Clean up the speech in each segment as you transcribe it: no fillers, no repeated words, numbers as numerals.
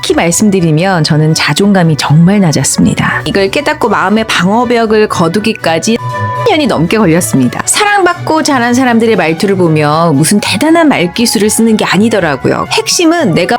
솔직히 말씀드리면 저는 자존감이 정말 낮았습니다. 이걸 깨닫고 마음의 방어벽을 거두기까지 년이 넘게 걸렸습니다. 사랑받고 자란 사람들의 말투를 보면 무슨 대단한 말기술을 쓰는 게 아니더라고요. 핵심은 내가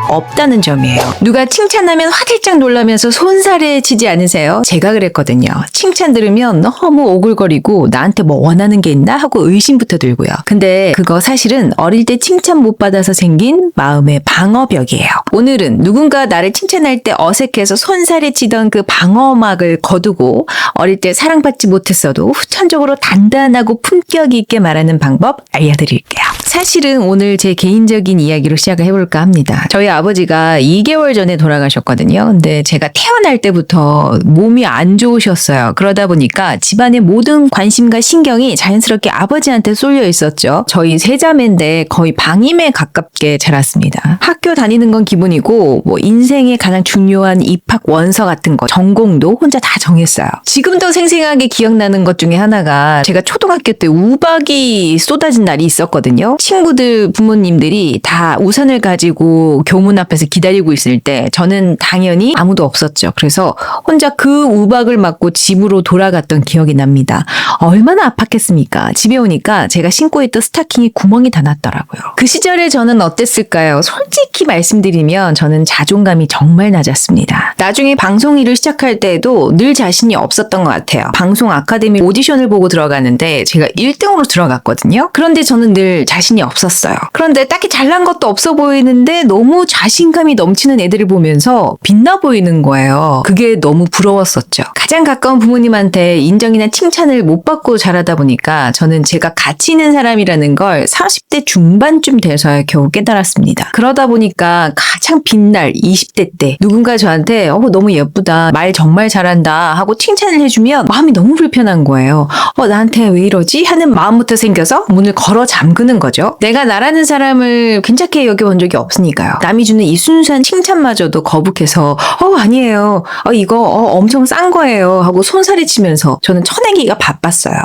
없다는 점이에요. 누가 칭찬하면 화들짝 놀라면서 손살해지지 않으세요? 제가 그랬거든요. 칭찬 들으면 너무 오글거리고 나한테 뭐 원하는 게 있나 하고 의심부터 들고요. 근데 그거 사실은 어릴 때 칭찬 못 받아서 생긴 마음의 방어벽이에요. 오늘은 누군가 나를 칭찬할 때 어색해서 손살해지던 그 방어막을 거두고 어릴 때 사랑받지 못했어도 후천적으로 단단하고 품격 있게 말하는 방법 알려드릴게요. 사실은 오늘 제 개인적인 이야기로 시작을 해볼까 합니다. 저희 아버지가 2개월 전에 돌아가셨거든요. 근데 제가 태어날 때부터 몸이 안 좋으셨어요. 그러다 보니까 집안의 모든 관심과 신경이 자연스럽게 아버지한테 쏠려 있었죠. 저희 세 자매인데 거의 방임에 가깝게 자랐습니다. 학교 다니는 건 기본이고 뭐 인생의 가장 중요한 입학 원서 같은 거, 전공도 혼자 다 정했어요. 지금도 생생하게 기억나는 것 중에 하나가 제가 초등학교 때 우박이 쏟아진 날이 있었거든요. 친구들 부모님들이 다 우산을 가지고 교문 앞에서 기다리고 있을 때 저는 당연히 아무도 없었죠. 그래서 혼자 그 우박을 맞고 집으로 돌아갔던 기억이 납니다. 얼마나 아팠겠습니까? 집에 오니까 제가 신고 있던 스타킹이 구멍이 다 났더라고요. 그 시절에 저는 어땠을까요? 솔직히 말씀드리면 저는 자존감이 정말 낮았습니다. 나중에 방송 일을 시작할 때에도 늘 자신이 없었던 것 같아요. 방송 아카데미 오디션을 보고 들어가는데 제가 1등으로 들어갔거든요. 그런데 저는 늘 자신이 없었어요. 그런데 딱히 잘난 것도 없어 보이는데 너무 자신감이 넘치는 애들을 보면서 빛나 보이는 거예요. 그게 너무 부러웠었죠. 가장 가까운 부모님한테 인정이나 칭찬을 못 받고 자라다 보니까 저는 제가 가치 있는 사람이라는 걸 40대 중반쯤 돼서야 겨우 깨달았습니다. 그러다 보니까 가장 빛날 20대 때 누군가 저한테 너무 예쁘다, 말 정말 잘한다 하고 칭찬을 해주면 마음이 너무 불편한 거예요. 나한테 왜 이러지? 하는 마음부터 생겨서 문을 걸어 잠그는 거죠. 내가 나라는 사람을 괜찮게 여겨본 적이 없으니까요. 남이 주는 이 순수한 칭찬마저도 거북해서 아니에요. 이거 엄청 싼 거예요 하고 손살이 치면서 저는 쳐내기가 바빴어요.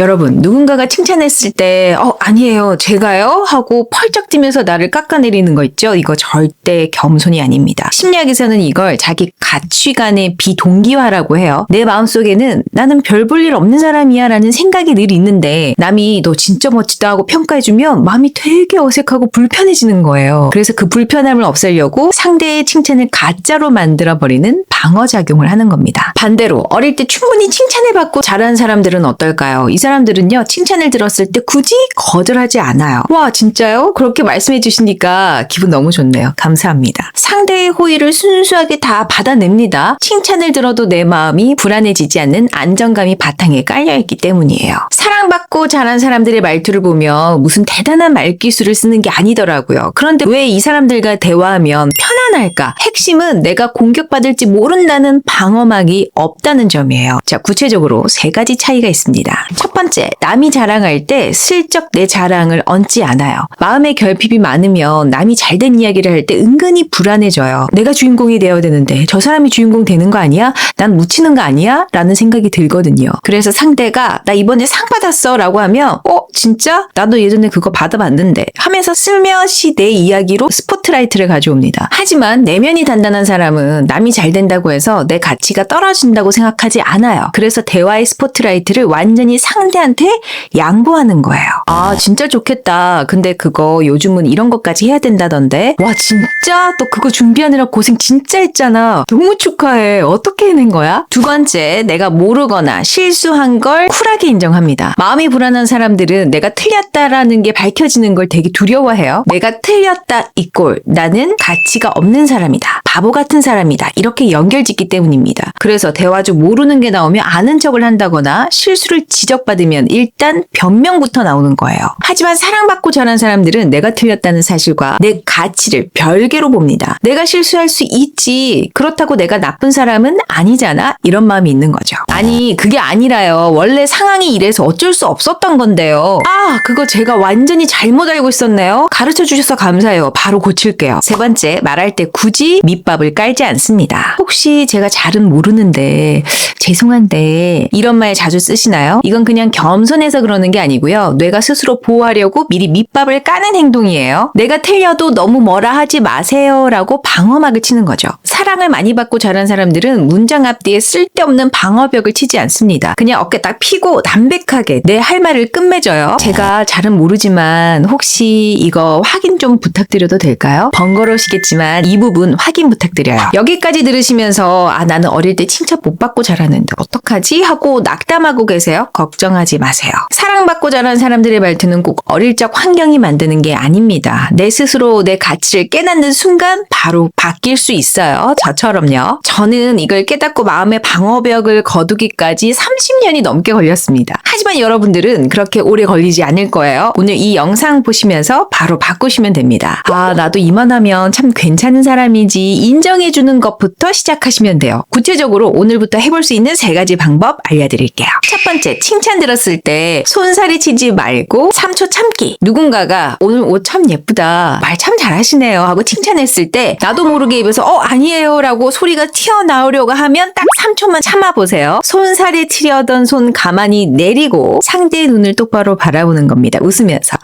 여러분, 누군가가 칭찬했을 때 아니에요, 제가요? 하고 펄쩍 뛰면서 나를 깎아내리는 거 있죠? 이거 절대 겸손이 아닙니다. 심리학에서는 이걸 자기 가치관의 비동기화라고 해요. 내 마음속에는 나는 별 볼 일 없는 사람이야 라는 생각이 늘 있는데 남이 너 진짜 멋지다 하고 평가해주면 마음이 되게 어색하고 불편해지는 거예요. 그래서 그 불편함을 없애려고 상대의 칭찬을 가짜로 만들어버리는 방어작용을 하는 겁니다. 반대로 어릴 때 충분히 칭찬을 받고 자란 사람들은 어떨까요? 이 사람들은요, 칭찬을 들었을 때 굳이 거절하지 않아요. 와, 진짜요? 그렇게 말씀해 주시니까 기분 너무 좋네요. 감사합니다. 상대의 호의를 순수하게 다 받아냅니다. 칭찬을 들어도 내 마음이 불안해지지 않는 안정감이 바탕에 깔려있기 때문이에요. 사랑받고 자란 사람들의 말투를 보면 무슨 대단한 말기술을 쓰는 게 아니더라고요. 그런데 왜 이 사람들과 대화하면 편안할까? 핵심은 내가 공격받을지 모른다는 방어막이 없다는 점이에요. 자, 구체적으로 3가지 차이가 있습니다. 첫 번째, 남이 자랑할 때 슬쩍 내 자랑을 얹지 않아요. 마음에 결핍이 많으면 남이 잘된 이야기를 할 때 은근히 불안해져요. 내가 주인공이 되어야 되는데 저 사람이 주인공 되는 거 아니야? 난 묻히는 거 아니야? 라는 생각이 들거든요. 그래서 상대가 나 이번에 상 받았어 라고 하면 진짜? 나도 예전에 그거 받아봤는데 하면서 슬며시 내 이야기로 스포트라이트를 가져옵니다. 하지만 내면이 단단한 사람은 남이 잘 된다고 해서 내 가치가 떨어진다고 생각하지 않아요. 그래서 대화의 스포트라이트를 완전히 상대한테 양보하는 거예요. 아, 진짜 좋겠다. 근데 그거 요즘은 이런 것까지 해야 된다던데. 와, 진짜? 너 그거 준비하느라 고생 진짜 했잖아. 너무 축하해. 어떻게 해낸 거야? 두 번째, 내가 모르거나 실수한 걸 쿨하게 인정합니다. 마음이 불안한 사람들은 내가 틀렸다라는 게 밝혀지는 걸 되게 두려워해요. 내가 틀렸다 이꼴 나는 가치가 없는 사람이다. 바보 같은 사람이다. 이렇게 연결짓기 때문입니다. 그래서 대화 중 모르는 게 나오면 아는 척을 한다거나 실수를 지적받으면 일단 변명부터 나오는 거예요. 하지만 사랑받고 자란 사람들은 내가 틀렸다는 사실과 내 가치를 별개로 봅니다. 내가 실수할 수 있지. 그렇다고 내가 나쁜 사람은 아니잖아. 이런 마음이 있는 거죠. 아니, 그게 아니라요. 원래 상황이 이래서 어쩔 수 없었던 건데요. 그거 제가 완전히 잘못 알고 있었네요. 가르쳐 주셔서 감사해요. 바로 고칠게요. 세 번째, 말할 때 굳이 밑밥을 깔지 않습니다. 혹시 제가 잘은 모르는데 죄송한데 이런 말 자주 쓰시나요? 이건 그냥 그냥 겸손해서 그러는 게 아니고요. 뇌가 스스로 보호하려고 미리 밑밥을 까는 행동이에요. 내가 틀려도 너무 뭐라 하지 마세요라고 방어막을 치는 거죠. 사랑을 많이 받고 자란 사람들은 문장 앞뒤에 쓸데없는 방어벽을 치지 않습니다. 그냥 어깨 딱 펴고 담백하게 내 할 말을 끝맺어요. 제가 잘은 모르지만 혹시 이거 확인 좀 부탁드려도 될까요? 번거로우시겠지만 이 부분 확인 부탁드려요. 여기까지 들으시면서 나는 어릴 때 칭찬 못 받고 자랐는데 어떡하지? 하고 낙담하고 계세요? 걱정하지 마세요. 사랑받고 자란 사람들의 말투는 꼭 어릴 적 환경이 만드는 게 아닙니다. 내 스스로 내 가치를 깨닫는 순간 바로 바뀔 수 있어요. 저처럼요. 저는 이걸 깨닫고 마음의 방어벽을 거두기까지 30년이 넘게 걸렸습니다. 하지만 여러분들은 그렇게 오래 걸리지 않을 거예요. 오늘 이 영상 보시면서 바로 바꾸시면 됩니다. 나도 이만하면 참 괜찮은 사람이지 인정해주는 것부터 시작하시면 돼요. 구체적으로 오늘부터 해볼 수 있는 3가지 방법 알려드릴게요. 첫 번째, 칭찬 들었을 때 손살이 치지 말고 3초 참기. 누군가가 오늘 옷 참 예쁘다, 말 참 잘하시네요 하고 칭찬했을 때 나도 모르게 입에서 아니에요 라고 소리가 튀어나오려고 하면 딱 3초만 참아보세요. 손살이 트려던 손 가만히 내리고 상대의 눈을 똑바로 바라보는 겁니다. 웃으면서.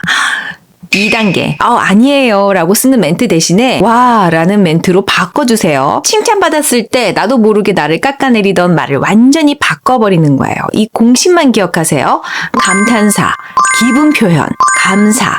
2단계. 아니에요 라고 쓰는 멘트 대신에 와 라는 멘트로 바꿔주세요. 칭찬받았을 때 나도 모르게 나를 깎아내리던 말을 완전히 바꿔버리는 거예요. 이 공식만 기억하세요. 감탄사, 기분 표현, 감사.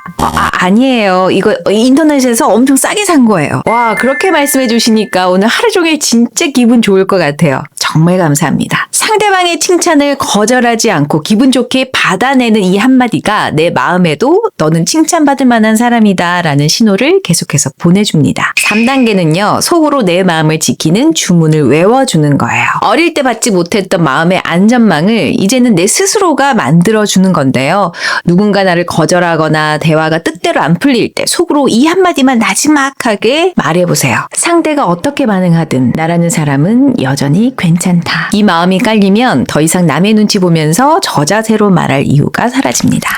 아니에요. 이거 인터넷에서 엄청 싸게 산 거예요. 와, 그렇게 말씀해 주시니까 오늘 하루 종일 진짜 기분 좋을 것 같아요. 정말 감사합니다. 상대방의 칭찬을 거절하지 않고 기분 좋게 받아내는 이 한마디가 내 마음에도 너는 칭찬받을 만한 사람이다 라는 신호를 계속해서 보내줍니다. 3단계는요. 속으로 내 마음을 지키는 주문을 외워주는 거예요. 어릴 때 받지 못했던 마음의 안전망을 이제는 내 스스로가 만들어주는 건데요. 누군가 나를 거절하거나 대화가 뜻대로 안 풀릴 때 속으로 이 한마디만 나지막하게 말해보세요. 상대가 어떻게 반응하든 나라는 사람은 여전히 괜찮다. 이 마음이 깔리면 더 이상 남의 눈치 보면서 저자세로 말할 이유가 사라집니다.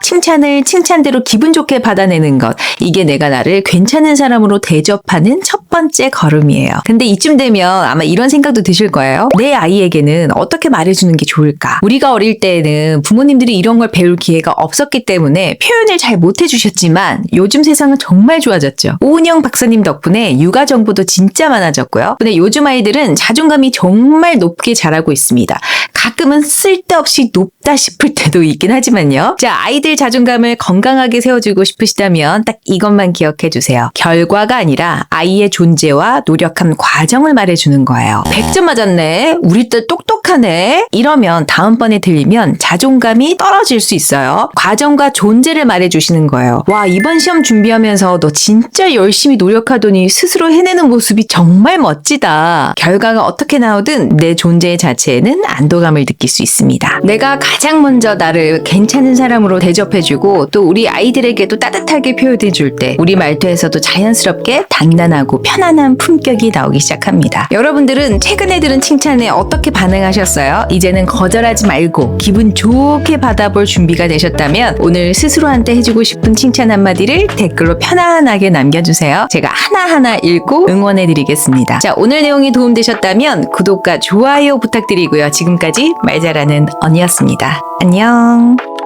칭찬을 칭찬대로 기분 좋게 받아내는 것, 이게 내가 나를 괜찮은 사람으로 대접하는 첫 번째 걸음이에요. 근데 이쯤 되면 아마 이런 생각도 드실 거예요. 내 아이에게는 어떻게 말해주는 게 좋을까? 우리가 어릴 때는 부모님들이 이런 걸 배울 기회가 없었기 때문에 표현을 잘 못해주셨지만 요즘 세상은 정말 좋아졌죠. 오은영 박사님 덕분에 육아 정보도 진짜 많아졌고요. 근데 요즘 아이들은 자존감이 정말 높게 자라고 있습니다. 가끔은 쓸데없이 높다 싶을 때도 있긴 하지만요. 자, 아이들 자존감을 건강하게 세워주고 싶으시다면 딱 이것만 기억해 주세요. 결과가 아니라 아이의 존재와 노력한 과정을 말해주는 거예요. 100점 맞았네. 우리 딸 똑똑하네. 이러면 다음번에 들리면 자존감이 떨어질 수 있어요. 과정과 존재를 말해주시는 거예요. 와, 이번 시험 준비하면서 너 진짜 열심히 노력하더니 스스로 해내는 모습이 정말 멋지다. 결과가 어떻게 나오든 내 존재 자체에는 안도감을 느낄 수 있습니다. 내가 가장 먼저 나를 괜찮은 사람으로 대접해주고 또 우리 아이들에게도 따뜻하게 표현해줄 때 우리 말투에서도 자연스럽게 단단하고 편안한 품격이 나오기 시작합니다. 여러분들은 최근에 들은 칭찬에 어떻게 반응하셨어요? 이제는 거절하지 말고 기분 좋게 받아볼 준비가 되셨다면 오늘 스스로한테 해주고 싶은 칭찬 한마디를 댓글로 편안하게 남겨주세요. 제가 하나하나 읽고 응원해드리겠습니다. 자, 오늘 내용이 도움되셨다면 구독과 좋아요 부탁드리고요. 지금까지 말 잘하는 언니였습니다. 안녕.